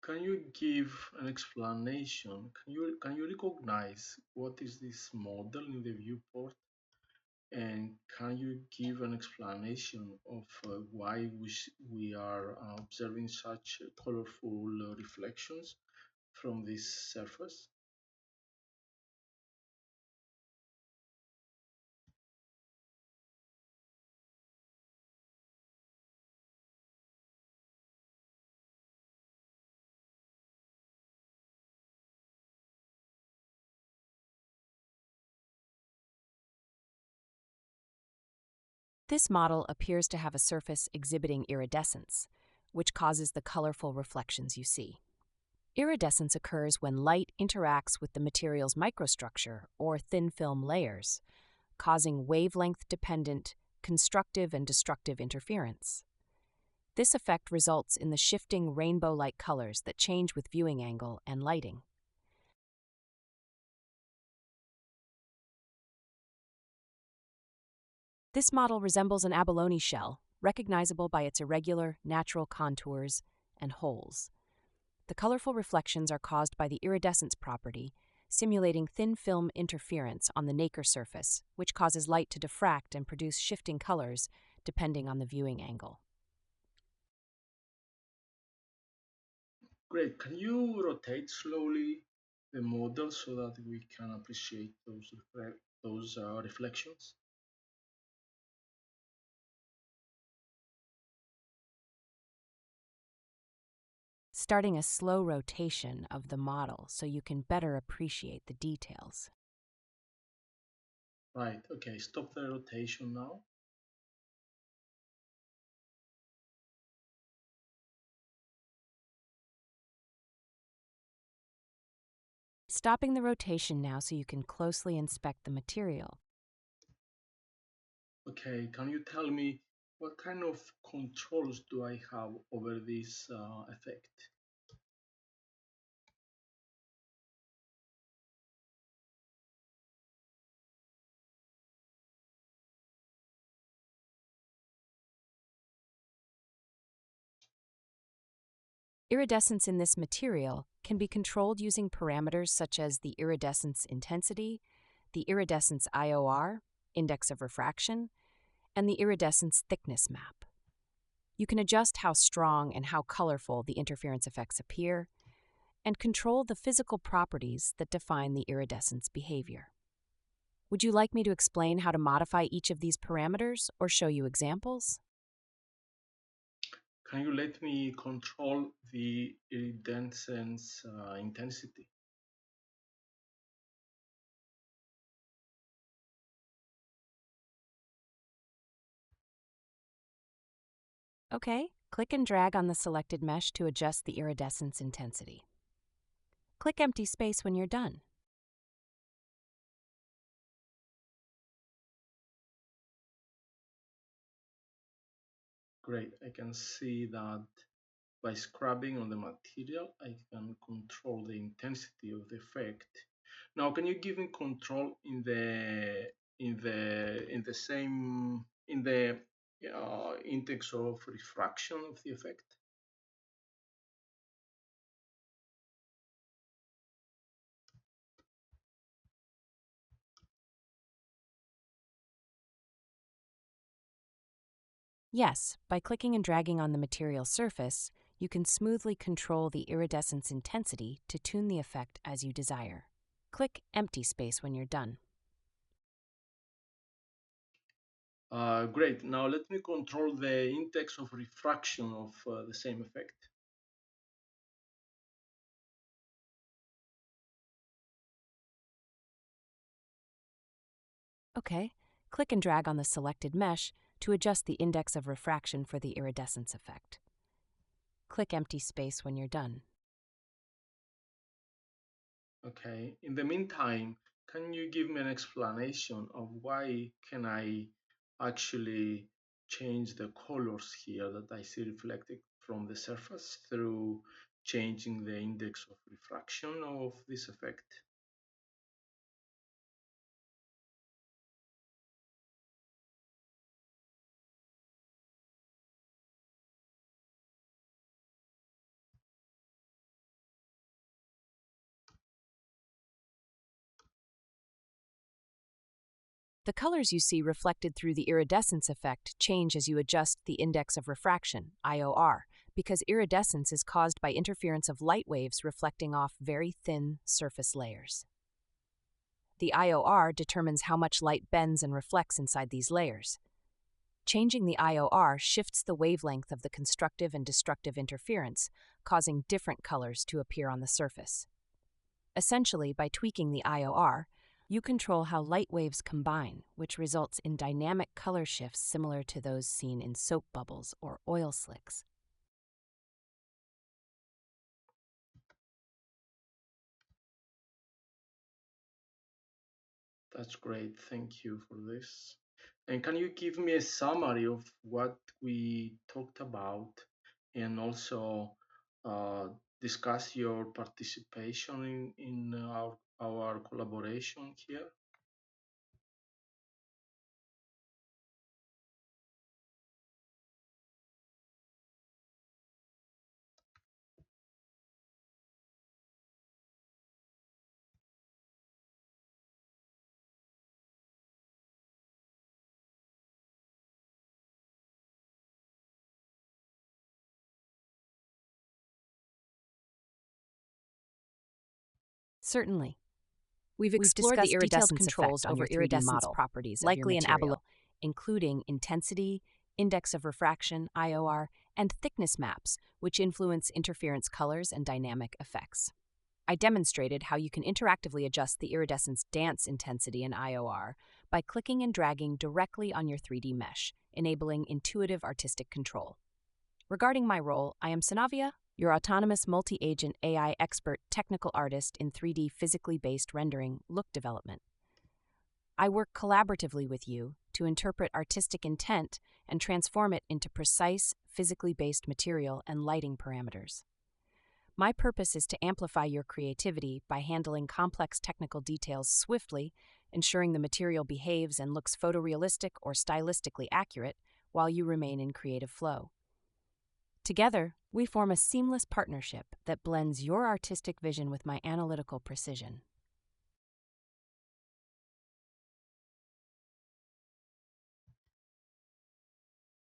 can you give an explanation? Can you recognize what is this model in the viewport? And can you give an explanation of why we are observing such colorful reflections from this surface? This model appears to have a surface exhibiting iridescence, which causes the colorful reflections you see. Iridescence occurs when light interacts with the material's microstructure or thin film layers, causing wavelength-dependent, constructive and destructive interference. This effect results in the shifting rainbow-like colors that change with viewing angle and lighting. This model resembles an abalone shell, recognizable by its irregular, natural contours and holes. The colorful reflections are caused by the iridescence property, simulating thin film interference on the nacre surface, which causes light to diffract and produce shifting colors depending on the viewing angle. Great. Can you rotate slowly the model so that we can appreciate those reflections? Starting a slow rotation of the model so you can better appreciate the details. Right. Okay. Stop the rotation now. Stopping the rotation now so you can closely inspect the material. Okay. Can you tell me what kind of controls do I have over this effect? Iridescence in this material can be controlled using parameters such as the iridescence intensity, the iridescence IOR, index of refraction, and the iridescence thickness map. You can adjust how strong and how colorful the interference effects appear, and control the physical properties that define the iridescence behavior. Would you like me to explain how to modify each of these parameters or show you examples? Can you let me control the iridescence intensity? Okay, click and drag on the selected mesh to adjust the iridescence intensity. Click empty space when you're done. Great. I can see that by scrubbing on the material, I can control the intensity of the effect. Now, can you give me control in the same in the index of refraction of the effect? Yes, by clicking and dragging on the material surface, you can smoothly control the iridescence intensity to tune the effect as you desire. Click empty space when you're done. Great. Now let me control the index of refraction of the same effect. Okay, click and drag on the selected mesh to adjust the index of refraction for the iridescence effect. Click empty space when you're done. Okay. In the meantime, can you give me an explanation of why can I actually change the colors here that I see reflected from the surface through changing the index of refraction of this effect? The colors you see reflected through the iridescence effect change as you adjust the index of refraction, IOR, because iridescence is caused by interference of light waves reflecting off very thin surface layers. The IOR determines how much light bends and reflects inside these layers. Changing the IOR shifts the wavelength of the constructive and destructive interference, causing different colors to appear on the surface. Essentially, by tweaking the IOR, you control how light waves combine, which results in dynamic color shifts similar to those seen in soap bubbles or oil slicks. That's great. Thank you for this. And can you give me a summary of what we talked about and also uh, discuss your participation in our collaboration here? Certainly. We've explored the detailed controls over iridescence properties, likely in Abalone, including intensity, index of refraction, IOR, and thickness maps, which influence interference colors and dynamic effects. I demonstrated how you can interactively adjust the iridescence dance intensity and IOR by clicking and dragging directly on your 3D mesh, enabling intuitive artistic control. Regarding my role, I am Synavya, your autonomous multi-agent AI expert technical artist in 3D physically based rendering look development. I work collaboratively with you to interpret artistic intent and transform it into precise, physically based material and lighting parameters. My purpose is to amplify your creativity by handling complex technical details swiftly, ensuring the material behaves and looks photorealistic or stylistically accurate while you remain in creative flow. Together, we form a seamless partnership that blends your artistic vision with my analytical precision.